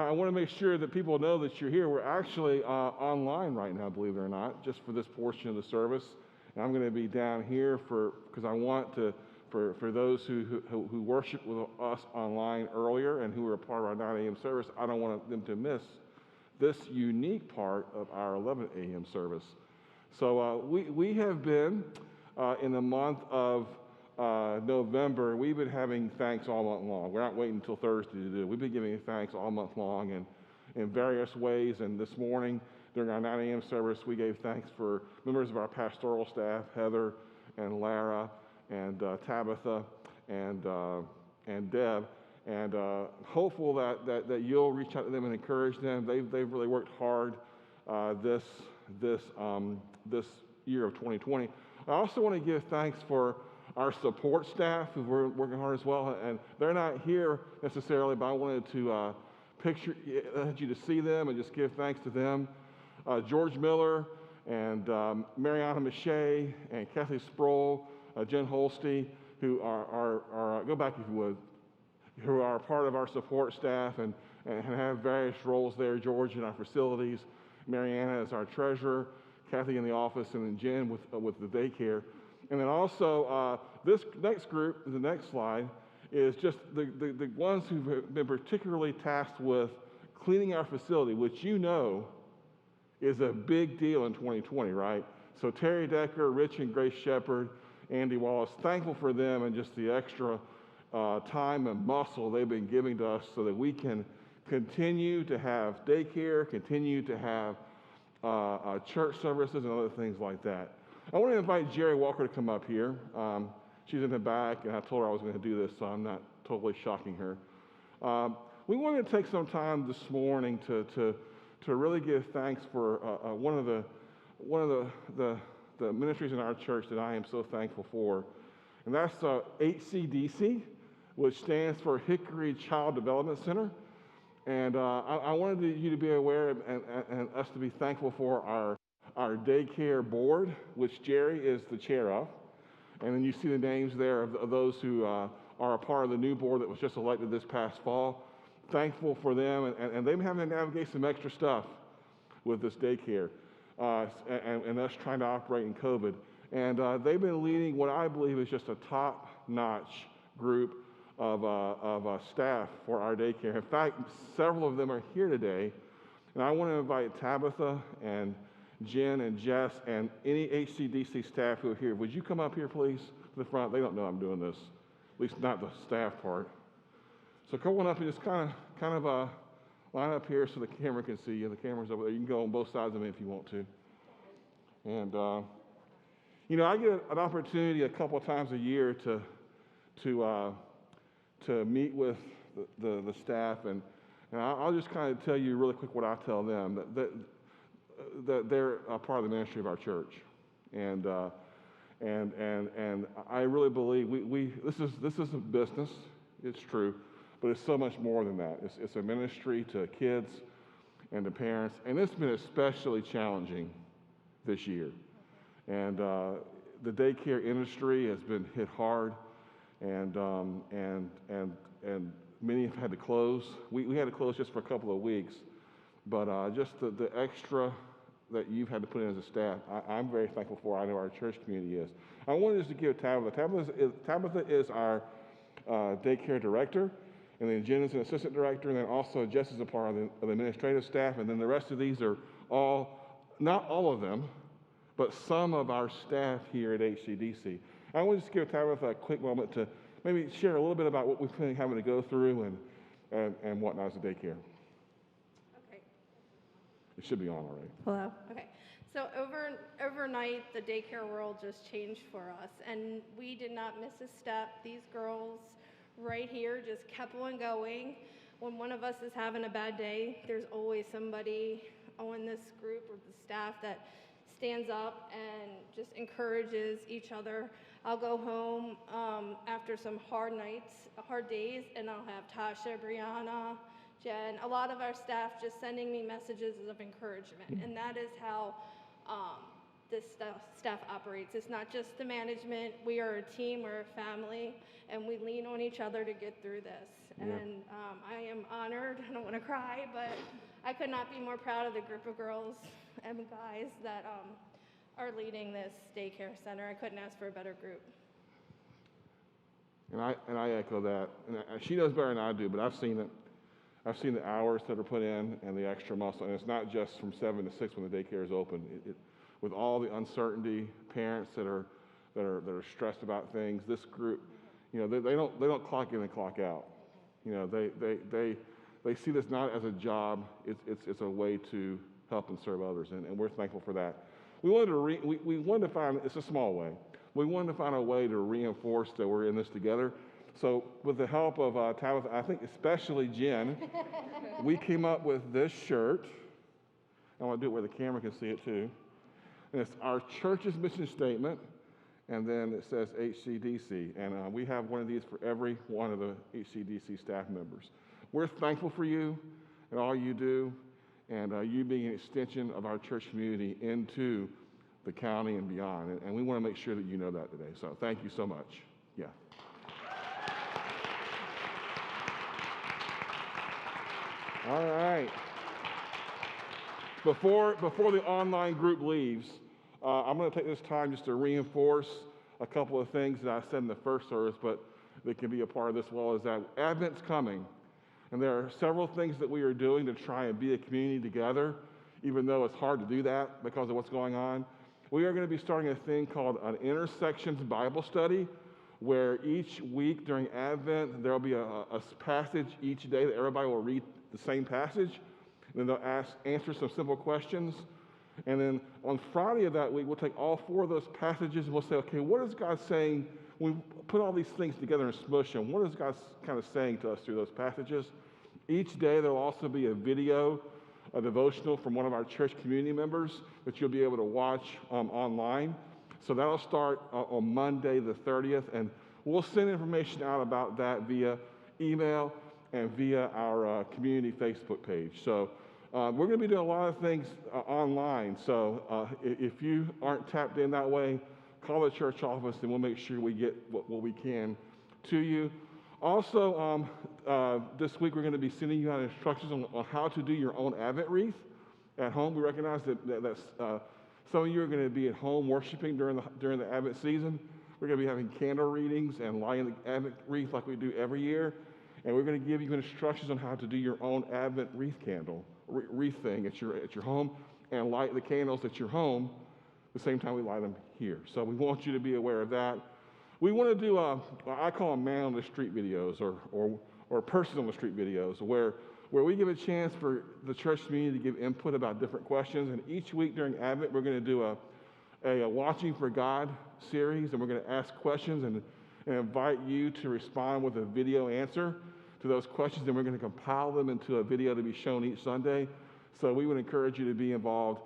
I want to make sure that people know that you're here. We're actually online right now, believe it or not, just for this portion of the service. And I'm going to be down here because I want to, for those who worship with us online earlier and who are a part of our 9 a.m. service, I don't want them to miss this unique part of our 11 a.m. service. So we have been in the month of November, we've been having thanks all month long. We're not waiting until Thursday to do it. We've been giving thanks all month long and in various ways. And this morning, during our 9 a.m. service, we gave thanks for members of our pastoral staff, Heather and Lara and Tabitha and Deb. And hopeful that you'll reach out to them and encourage them. They've really worked hard this year of 2020. I also want to give thanks for our support staff who were working hard as well, and they're not here necessarily, but I wanted to you to see them and just give thanks to them. George Miller and Mariana Mache and Kathy Sproul, Jen Holste, who are go back if you would, who are part of our support staff and have various roles there. George in our facilities, Mariana is our treasurer, Kathy in the office, and then Jen with the daycare. And then also, this next group, the next slide, is just the ones who've been particularly tasked with cleaning our facility, which you know is a big deal in 2020, right? So Terry Decker, Rich and Grace Shepard, Andy Wallace, thankful for them and just the extra time and muscle they've been giving to us so that we can continue to have daycare, continue to have church services and other things like that. I want to invite Jerry Walker to come up here. She's in the back, and I told her I was going to do this, so I'm not totally shocking her. We wanted to take some time this morning to really give thanks for one of the ministries in our church that I am so thankful for, and that's HCDC, which stands for Hickory Child Development Center. And I wanted you to be aware and us to be thankful for our daycare board, which Jerry is the chair of. And then you see the names there of those who are a part of the new board that was just elected this past fall. Thankful for them, and they've been having to navigate some extra stuff with this daycare and us trying to operate in COVID. And they've been leading what I believe is just a top-notch group of staff for our daycare. In fact, several of them are here today, and I want to invite Tabitha and Jen and Jess and any HCDC staff who are here. Would you come up here, please, to the front? They don't know I'm doing this, at least not the staff part. So come on up and just kind of line up here so the camera can see you. The camera's over there. You can go on both sides of me if you want to. And I get an opportunity a couple of times a year to meet with the staff, and I'll just kind of tell you really quick what I tell them, that they're a part of the ministry of our church, and I really believe this is a business, it's true, but it's so much more than that. It's a ministry to kids and to parents, and it's been especially challenging this year, and the daycare industry has been hit hard. And many have had to close. We had to close just for a couple of weeks, but just the extra that you've had to put in as a staff, I'm very thankful for. I know our church community is. I wanted just to give Tabitha. Tabitha is our daycare director, and then Jen is an assistant director, and then also Jess is a part of the administrative staff, and then the rest of these are not all of them, but some of our staff here at HCDC. I want to just give Tabitha a quick moment to maybe share a little bit about what we've been having to go through and whatnot as a daycare. Okay. It should be on already. Hello. Okay. So overnight, the daycare world just changed for us, and we did not miss a step. These girls right here just kept on going. When one of us is having a bad day, there's always somebody on this group or the staff that stands up and just encourages each other. I'll go home after some hard days, and I'll have Tasha, Brianna, Jen, a lot of our staff just sending me messages of encouragement. And that is how this staff operates. It's not just the management. We are a team, we're a family, and we lean on each other to get through this. Yeah. And I am honored, I don't want to cry, but I could not be more proud of the group of girls and guys that are leading this daycare center. I couldn't ask for a better group. And I echo that. And she knows better than I do, but I've seen it. I've seen the hours that are put in and the extra muscle. And it's not just from 7 to 6 when the daycare is open. With all the uncertainty, parents that are stressed about things, this group, you know, they don't clock in and clock out. You know, they see this not as a job. It's a way to help and serve others, and we're thankful for that. We wanted to find, it's a small way. We wanted to find a way to reinforce that we're in this together. So with the help of Tabitha, I think especially Jen, we came up with this shirt. I want to do it where the camera can see it too. And it's our church's mission statement, and then it says HCDC. And we have one of these for every one of the HCDC staff members. We're thankful for you and all you do, and you being an extension of our church community into the county and beyond. And we want to make sure that you know that today. So thank you so much. Yeah. All right. Before the online group leaves, I'm going to take this time just to reinforce a couple of things that I said in the first service, but that can be a part of this as well, is that Advent's coming. And there are several things that we are doing to try and be a community together, even though it's hard to do that because of what's going on. We are going to be starting a thing called an Intersections Bible Study, where each week during Advent, there will be a passage each day that everybody will read the same passage. And then they'll answer some simple questions. And then on Friday of that week, we'll take all 4 of those passages and we'll say, okay, what is God saying? We put all these things together and smush them. What is God kind of saying to us through those passages? Each day, there will also be a video, a devotional from one of our church community members that you'll be able to watch online. So that'll start on Monday the 30th. And we'll send information out about that via email and via our community Facebook page. So we're going to be doing a lot of things online. So if you aren't tapped in that way, call the church office and we'll make sure we get what we can to you. Also, this week we're going to be sending you out instructions on how to do your own Advent wreath at home. We recognize that some of you are going to be at home worshiping during the Advent season. We're going to be having candle readings and lighting the Advent wreath like we do every year. And we're going to give you instructions on how to do your own Advent wreath thing at your home, and light the candles at your home the same time we light them here. So we want you to be aware of that. We want to do I call them man on the street videos or person on the street videos, where we give a chance for the church community to give input about different questions. And each week during Advent, we're going to do a Watching for God series, and we're going to ask questions and invite you to respond with a video answer to those questions, and we're going to compile them into a video to be shown each Sunday. So we would encourage you to be involved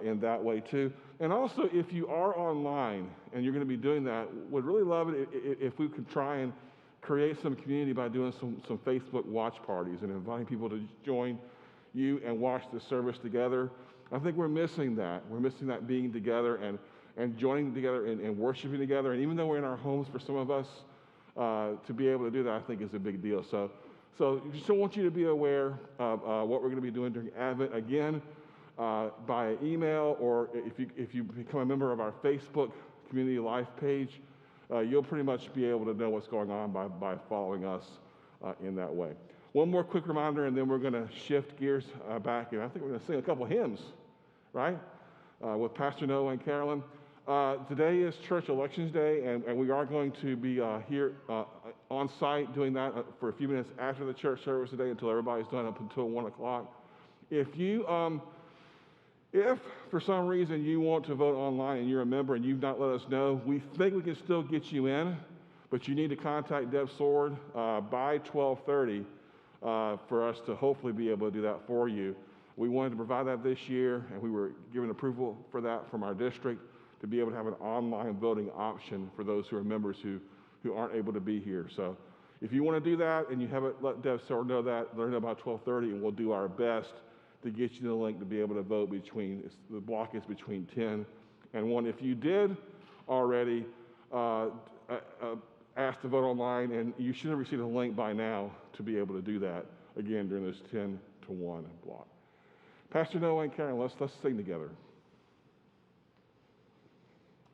in that way too. And also, if you are online and you're going to be doing that, would really love it if we could try and create some community by doing some Facebook watch parties and inviting people to join you and watch the service together. I think we're missing that. We're missing that being together and joining together and worshiping together. And even though we're in our homes, for some of us, to be able to do that, I think is a big deal. So just want you to be aware of what we're going to be doing during Advent. Again, by email, or if you become a member of our Facebook Community Life page, you'll pretty much be able to know what's going on by following us in that way. One more quick reminder, and then we're going to shift gears back, and I think we're going to sing a couple hymns, right, with Pastor Noah and Carolyn. Today is Church Elections Day, and we are going to be here on site doing that for a few minutes after the church service today until everybody's done up until 1 o'clock. If for some reason you want to vote online and you're a member and you've not let us know, we think we can still get you in, but you need to contact Deb Sword by 12:30 for us to hopefully be able to do that for you. We wanted to provide that this year, and we were given approval for that from our district to be able to have an online voting option for those who are members who aren't able to be here. So if you want to do that and you haven't let Deb Sword know that, let her know about 12:30, and we'll do our best to get you the link to be able to vote the block is between 10 and one. If you did already ask to vote online, and you should have received a link by now to be able to do that again during this 10 to 1 block. Pastor Noah and Karen, let's sing together.